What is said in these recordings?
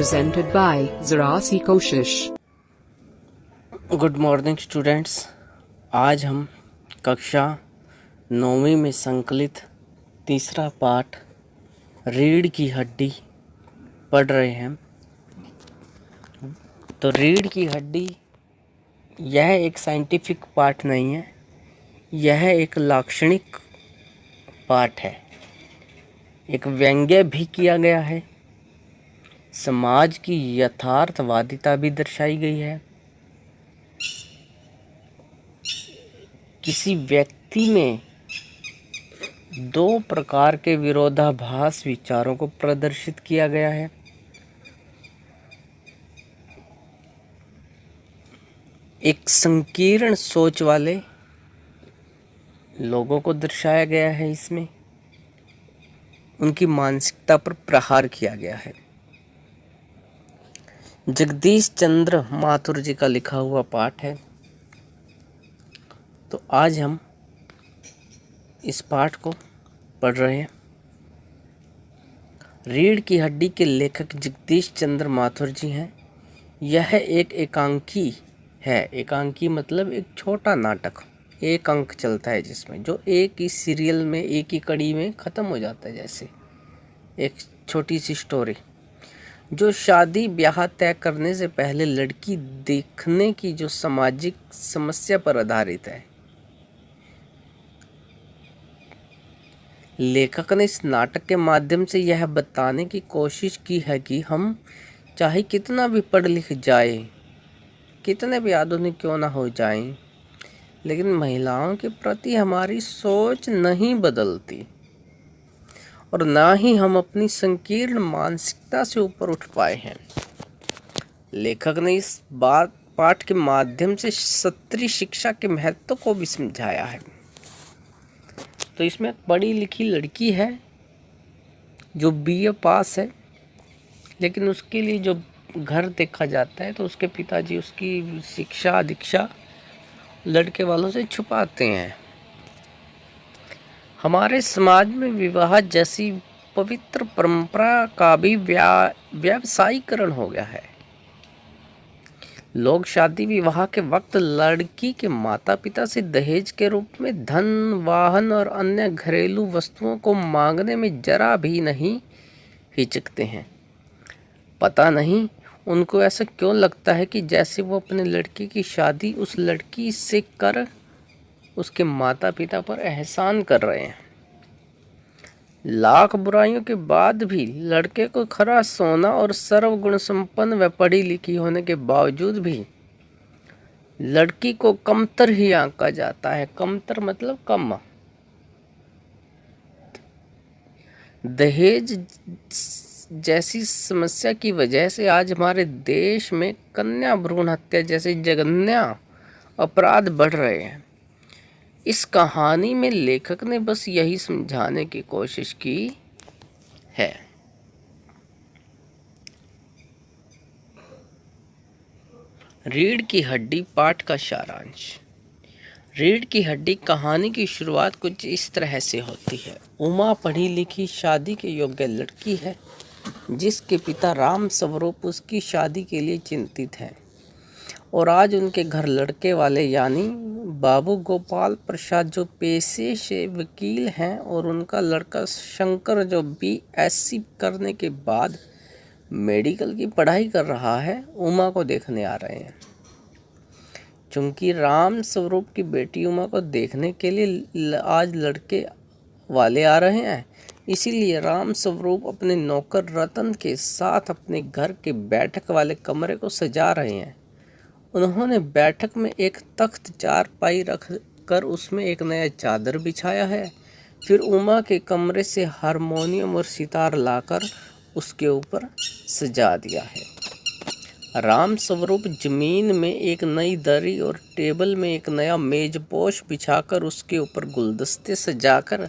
presented by Zarasi Koshish. Good morning students. आज हम कक्षा 9वीं में संकलित तीसरा पाठ रीढ़ की हड्डी पढ़ रहे हैं। तो रीढ़ की हड्डी यह एक साइंटिफिक पाठ नहीं है, यह एक लाक्षणिक पाठ है। एक व्यंग्य भी किया गया है, समाज की यथार्थवादिता भी दर्शाई गई है। किसी व्यक्ति में दो प्रकार के विरोधाभास विचारों को प्रदर्शित किया गया है। एक संकीर्ण सोच वाले लोगों को दर्शाया गया है। इसमें उनकी मानसिकता पर प्रहार किया गया है। जगदीश चंद्र माथुर जी का लिखा हुआ पाठ है। तो आज हम इस पाठ को पढ़ रहे हैं। रीढ़ की हड्डी के लेखक जगदीश चंद्र माथुर जी हैं। यह एक एकांकी है। एकांकी मतलब एक छोटा नाटक, एक अंक चलता है जिसमें, जो एक ही सीरियल में, एक ही कड़ी में ख़त्म हो जाता है। जैसे एक छोटी सी स्टोरी जो शादी ब्याह तय करने से पहले लड़की देखने की जो सामाजिक समस्या पर आधारित है। लेखक ने इस नाटक के माध्यम से यह बताने की कोशिश की है कि हम चाहे कितना भी पढ़ लिख जाए, कितने भी आधुनिक क्यों ना हो जाएं, लेकिन महिलाओं के प्रति हमारी सोच नहीं बदलती और ना ही हम अपनी संकीर्ण मानसिकता से ऊपर उठ पाए हैं। लेखक ने इस पाठ के माध्यम से सत्री शिक्षा के महत्व को भी समझाया है। तो इसमें पढ़ी लिखी लड़की है जो बीए पास है, लेकिन उसके लिए जो घर देखा जाता है तो उसके पिताजी उसकी शिक्षा दीक्षा लड़के वालों से छुपाते हैं। हमारे समाज में विवाह जैसी पवित्र परंपरा का भी व्यावसायीकरण हो गया है। लोग शादी विवाह के वक्त लड़की के माता पिता से दहेज के रूप में धन, वाहन और अन्य घरेलू वस्तुओं को मांगने में जरा भी नहीं हिचकते हैं। पता नहीं उनको ऐसा क्यों लगता है कि जैसे वो अपने लड़की की शादी उस लड़की से कर उसके माता पिता पर एहसान कर रहे हैं। लाख बुराइयों के बाद भी लड़के को खरा सोना और सर्वगुण संपन्न व पढ़ी लिखी होने के बावजूद भी लड़की को कमतर ही आंका जाता है। कमतर मतलब कम। दहेज जैसी समस्या की वजह से आज हमारे देश में कन्या भ्रूण हत्या जैसे जघन्य अपराध बढ़ रहे हैं। इस कहानी में लेखक ने बस यही समझाने की कोशिश की है। रीढ़ की हड्डी पाठ का सारांश। रीढ़ की हड्डी कहानी की शुरुआत कुछ इस तरह से होती है। उमा पढ़ी लिखी शादी के योग्य लड़की है, जिसके पिता राम स्वरूप उसकी शादी के लिए चिंतित हैं और आज उनके घर लड़के वाले यानी बाबू गोपाल प्रसाद जो पेशे से वकील हैं और उनका लड़का शंकर जो बीएससी करने के बाद मेडिकल की पढ़ाई कर रहा है, उमा को देखने आ रहे हैं। चूंकि राम स्वरूप की बेटी उमा को देखने के लिए आज लड़के वाले आ रहे हैं, इसीलिए राम स्वरूप अपने नौकर रतन के साथ अपने घर के बैठक वाले कमरे को सजा रहे हैं। उन्होंने बैठक में एक तख्त चारपाई रख कर उसमें एक नया चादर बिछाया है। फिर उमा के कमरे से हारमोनियम और सितार लाकर उसके ऊपर सजा दिया है। राम स्वरूप जमीन में एक नई दरी और टेबल में एक नया मेजपोश बिछाकर उसके ऊपर गुलदस्ते सजाकर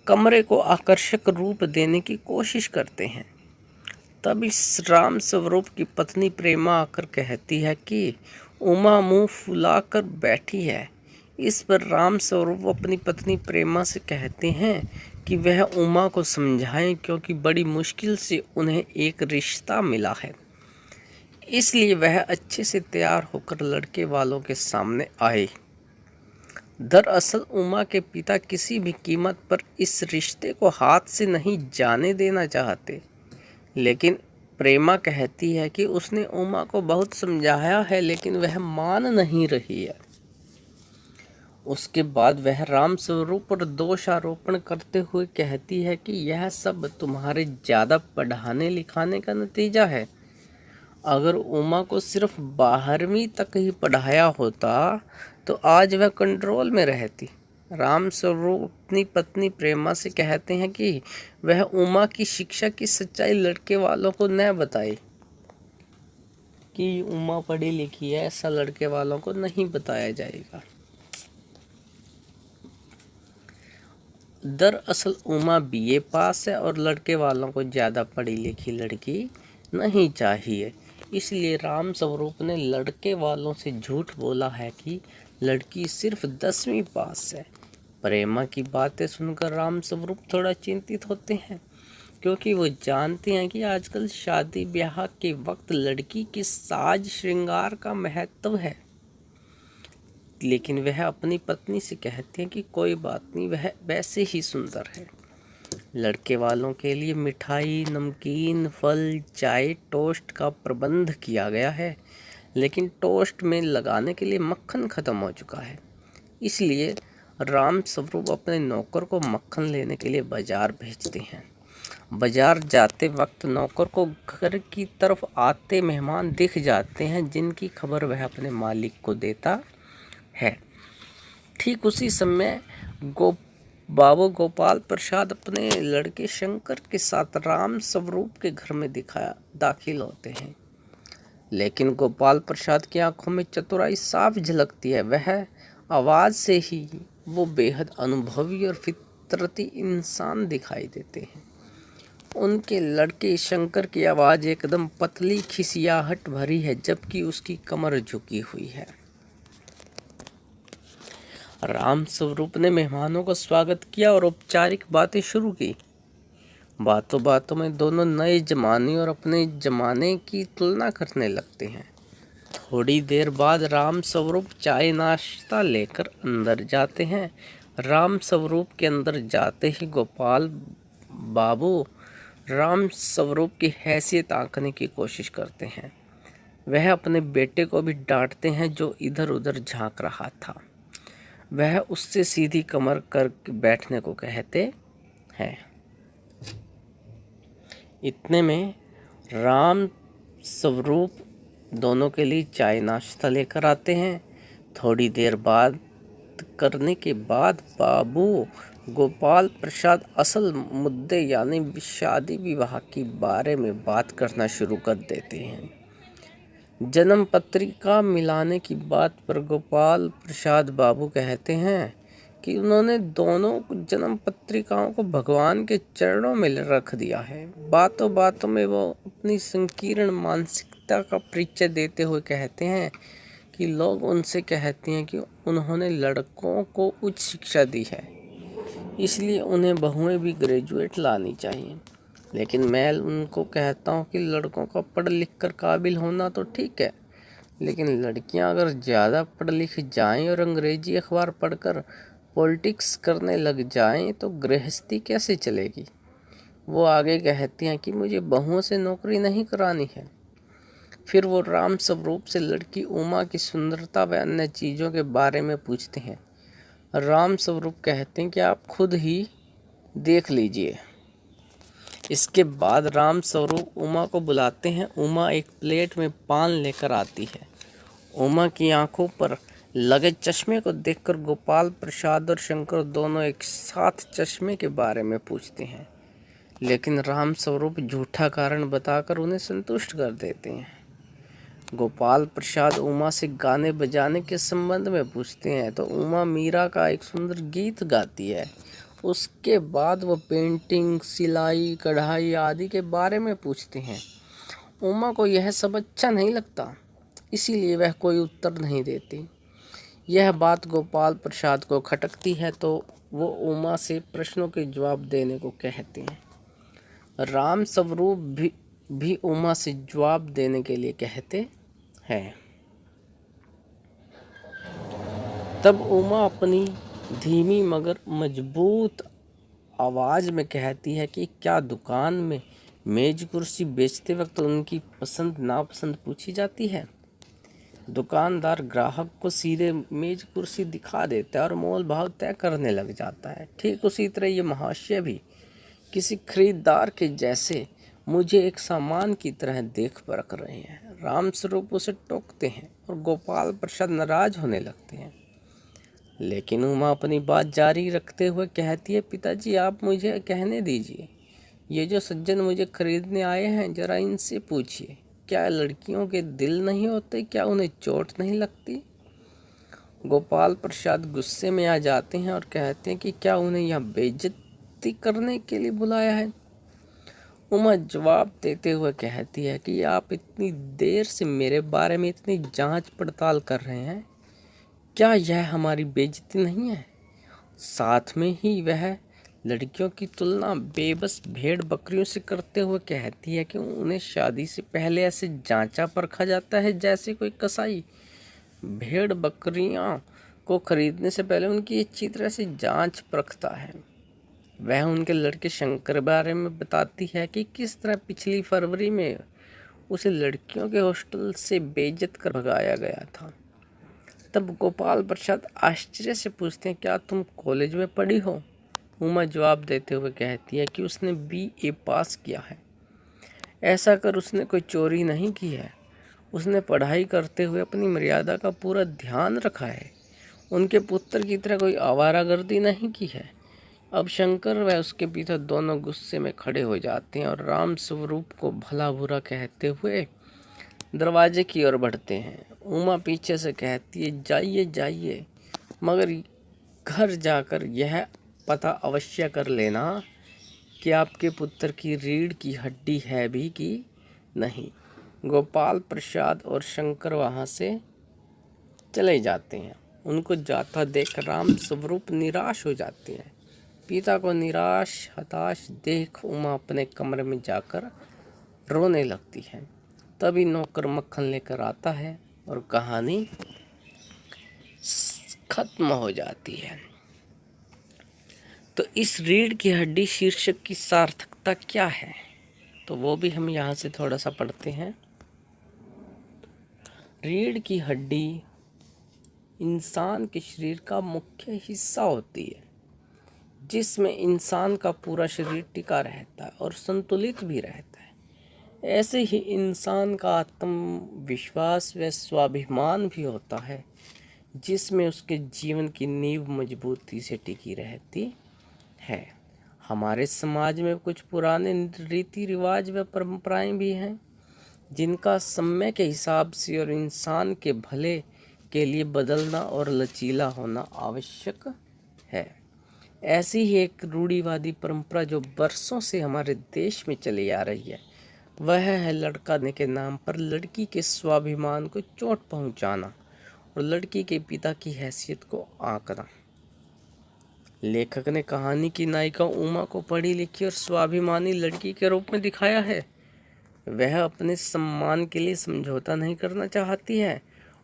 कमरे को आकर्षक रूप देने की कोशिश करते हैं। तब इस राम स्वरूप की पत्नी प्रेमा आकर कहती है कि उमा मुंह फुलाकर बैठी है। इस पर राम स्वरूप अपनी पत्नी प्रेमा से कहते हैं कि वह उमा को समझाएं, क्योंकि बड़ी मुश्किल से उन्हें एक रिश्ता मिला है। इसलिए वह अच्छे से तैयार होकर लड़के वालों के सामने आए। दरअसल उमा के पिता किसी भी कीमत पर इस रिश्ते को हाथ से नहीं जाने देना चाहते, लेकिन प्रेमा कहती है कि उसने उमा को बहुत समझाया है, लेकिन वह मान नहीं रही है। उसके बाद वह राम स्वरूप पर दोषारोपण करते हुए कहती है कि यह सब तुम्हारे ज़्यादा पढ़ाने लिखाने का नतीजा है। अगर उमा को सिर्फ 12वीं तक ही पढ़ाया होता तो आज वह कंट्रोल में रहती। राम स्वरूप अपनी पत्नी प्रेमा से कहते हैं कि वह उमा की शिक्षा की सच्चाई लड़के वालों को न बताए, कि उमा पढ़ी लिखी है ऐसा लड़के वालों को नहीं बताया जाएगा। दरअसल उमा बीए पास है और लड़के वालों को ज़्यादा पढ़ी लिखी लड़की नहीं चाहिए। इसलिए राम स्वरूप ने लड़के वालों से झूठ बोला है कि लड़की सिर्फ 10वीं पास है। प्रेमा की बातें सुनकर राम स्वरूप थोड़ा चिंतित होते हैं, क्योंकि वो जानते हैं कि आजकल शादी ब्याह के वक्त लड़की के साज श्रृंगार का महत्व है। लेकिन वह अपनी पत्नी से कहते हैं कि कोई बात नहीं, वह वैसे ही सुंदर है। लड़के वालों के लिए मिठाई, नमकीन, फल, चाय, टोस्ट का प्रबंध किया गया है, लेकिन टोस्ट में लगाने के लिए मक्खन ख़त्म हो चुका है। इसलिए राम स्वरूप अपने नौकर को मक्खन लेने के लिए बाजार भेजते हैं। बाजार जाते वक्त नौकर को घर की तरफ आते मेहमान दिख जाते हैं, जिनकी खबर वह अपने मालिक को देता है। ठीक उसी समय बाबू गोपाल प्रसाद अपने लड़के शंकर के साथ राम स्वरूप के घर में दाखिल होते हैं। लेकिन गोपाल प्रसाद की आंखों में चतुराई साफ झलकती है। वह आवाज़ से ही वो बेहद अनुभवी और फितरती इंसान दिखाई देते हैं। उनके लड़के शंकर की आवाज़ एकदम पतली खिसियाहट भरी है, जबकि उसकी कमर झुकी हुई है। राम स्वरूप ने मेहमानों का स्वागत किया और औपचारिक बातें शुरू की। बातों बातों में दोनों नए जमाने और अपने जमाने की तुलना करने लगते हैं। थोड़ी देर बाद राम स्वरूप चाय नाश्ता लेकर अंदर जाते हैं। राम स्वरूप के अंदर जाते ही गोपाल बाबू राम स्वरूप की हैसियत आंकने की कोशिश करते हैं। वह अपने बेटे को भी डांटते हैं जो इधर उधर झांक रहा था। वह उससे सीधी कमर कर बैठने को कहते हैं। इतने में राम स्वरूप दोनों के लिए चाय नाश्ता लेकर आते हैं। थोड़ी देर बाद करने के बाद बाबू गोपाल प्रसाद असल मुद्दे यानी शादी विवाह के बारे में बात करना शुरू कर देते हैं। जन्म पत्रिका मिलाने की बात पर गोपाल प्रसाद बाबू कहते हैं कि उन्होंने दोनों जन्म पत्रिकाओं को भगवान के चरणों में रख दिया है। बातों बातों में वो अपनी संकीर्ण मानसिकता का परिचय देते हुए कहते हैं कि लोग उनसे कहते हैं कि उन्होंने लड़कों को उच्च शिक्षा दी है, इसलिए उन्हें बहुएं भी ग्रेजुएट लानी चाहिए। लेकिन मैं उनको कहता हूँ कि लड़कों का पढ़ लिख कर काबिल होना तो ठीक है, लेकिन लड़कियाँ अगर ज़्यादा पढ़ लिख जाएं और अंग्रेजी अखबार पढ़कर पॉलिटिक्स करने लग जाएं तो गृहस्थी कैसे चलेगी। वो आगे कहती हैं कि मुझे बहुओं से नौकरी नहीं करानी है। फिर वो राम स्वरूप से लड़की उमा की सुंदरता व अन्य चीज़ों के बारे में पूछते हैं। राम स्वरूप कहते हैं कि आप खुद ही देख लीजिए। इसके बाद राम स्वरूप उमा को बुलाते हैं। उमा एक प्लेट में पान लेकर आती है। उमा की आंखों पर लगे चश्मे को देखकर गोपाल प्रसाद और शंकर दोनों एक साथ चश्मे के बारे में पूछते हैं, लेकिन राम स्वरूप झूठा कारण बताकर उन्हें संतुष्ट कर देते हैं। गोपाल प्रसाद उमा से गाने बजाने के संबंध में पूछते हैं तो उमा मीरा का एक सुंदर गीत गाती है। उसके बाद वो पेंटिंग, सिलाई, कढ़ाई आदि के बारे में पूछते हैं। उमा को यह सब अच्छा नहीं लगता, इसीलिए वह कोई उत्तर नहीं देती। यह बात गोपाल प्रसाद को खटकती है तो वो उमा से प्रश्नों के जवाब देने को कहते हैं। राम स्वरूप भी उमा से जवाब देने के लिए कहते हैं। तब उमा अपनी धीमी मगर मजबूत आवाज में कहती है कि क्या दुकान में मेज कुर्सी बेचते वक्त उनकी पसंद नापसंद पूछी जाती है? दुकानदार ग्राहक को सीधे मेज कुर्सी दिखा देता है और मोल भाव तय करने लग जाता है। ठीक उसी तरह ये महाशय भी किसी खरीदार के जैसे मुझे एक सामान की तरह देख परख रहे हैं। राम स्वरूप उसे टोकते हैं और गोपाल प्रसाद नाराज होने लगते हैं। लेकिन उमा अपनी बात जारी रखते हुए कहती है, पिताजी आप मुझे कहने दीजिए। ये जो सज्जन मुझे खरीदने आए हैं जरा इनसे पूछिए, क्या लड़कियों के दिल नहीं होते? क्या उन्हें चोट नहीं लगती? गोपाल प्रसाद गुस्से में आ जाते हैं और कहते हैं कि क्या उन्हें यहाँ बेइज्जती करने के लिए बुलाया है? उमा जवाब देते हुए कहती है कि आप इतनी देर से मेरे बारे में इतनी जांच पड़ताल कर रहे हैं, क्या यह हमारी बेइज्जती नहीं है? साथ में ही वह लड़कियों की तुलना बेबस भेड़ बकरियों से करते हुए कहती है कि उन्हें शादी से पहले ऐसे जांचा परखा जाता है जैसे कोई कसाई भेड़ बकरियां को खरीदने से पहले उनकी अच्छी तरह से जांच परखता है। वह उनके लड़के शंकर बारे में बताती है कि किस तरह पिछली फरवरी में उसे लड़कियों के हॉस्टल से बेइज्जत कर भगाया गया था। तब गोपाल प्रसाद आश्चर्य से पूछते हैं, क्या तुम कॉलेज में पढ़ी हो? उमा जवाब देते हुए कहती है कि उसने BA पास किया है। ऐसा कर उसने कोई चोरी नहीं की है। उसने पढ़ाई करते हुए अपनी मर्यादा का पूरा ध्यान रखा है। उनके पुत्र की तरह कोई आवारागर्दी नहीं की है। अब शंकर व उसके पिता दोनों गुस्से में खड़े हो जाते हैं और राम स्वरूप को भला बुरा कहते हुए दरवाजे की ओर बढ़ते हैं। उमा पीछे से कहती है, जाइए जाइए, मगर घर जाकर यह पता अवश्य कर लेना कि आपके पुत्र की रीढ़ की हड्डी है भी कि नहीं। गोपाल प्रसाद और शंकर वहाँ से चले जाते हैं। उनको जाता देख राम स्वरूप निराश हो जाते हैं। पिता को निराश हताश देख उमा अपने कमरे में जाकर रोने लगती है। तभी नौकर मक्खन लेकर आता है और कहानी खत्म हो जाती है। तो इस रीढ़ की हड्डी शीर्षक की सार्थकता क्या है, तो वो भी हम यहाँ से थोड़ा सा पढ़ते हैं। रीढ़ की हड्डी इंसान के शरीर का मुख्य हिस्सा होती है, जिसमें इंसान का पूरा शरीर टिका रहता है और संतुलित भी रहता है। ऐसे ही इंसान का आत्मविश्वास व स्वाभिमान भी होता है, जिसमें उसके जीवन की नींव मजबूती से टिकी रहती है। हमारे समाज में कुछ पुराने रीति रिवाज व परंपराएं भी हैं, जिनका समय के हिसाब से और इंसान के भले के लिए बदलना और लचीला होना आवश्यक है। ऐसी ही एक रूढ़िवादी परंपरा जो बरसों से हमारे देश में चली आ रही है, वह है लड़का के नाम पर लड़की के स्वाभिमान को चोट पहुंचाना और लड़की के पिता की हैसियत को आंकना। लेखक ने कहानी की नायिका उमा को पढ़ी लिखी और स्वाभिमानी लड़की के रूप में दिखाया है। वह अपने सम्मान के लिए समझौता नहीं करना चाहती है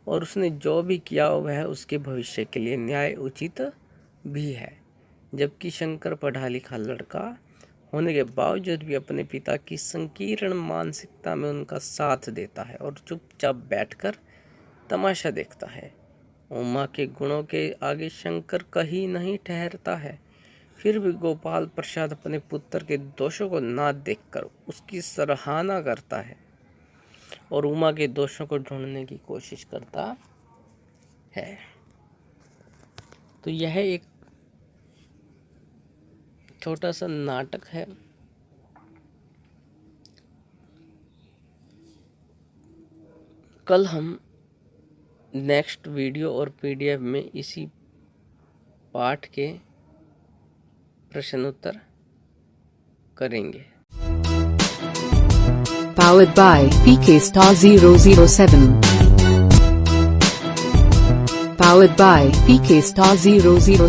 और उसने जो भी किया वह उसके भविष्य के लिए न्याय उचित भी है। जबकि शंकर पढ़ा लिखा लड़का होने के बावजूद भी अपने पिता की संकीर्ण मानसिकता में उनका साथ देता है और चुपचाप बैठकर तमाशा देखता है। उमा के गुणों के आगे शंकर कहीं नहीं ठहरता है। फिर भी गोपाल प्रसाद अपने पुत्र के दोषों को ना देखकर उसकी सराहना करता है और उमा के दोषों को ढूंढने की कोशिश करता है। तो यह एक छोटा सा नाटक है। कल हम नेक्स्ट वीडियो और PDF में इसी पाठ के प्रश्न उत्तर करेंगे। Powered by PK Star 007. Powered by PK Star 007.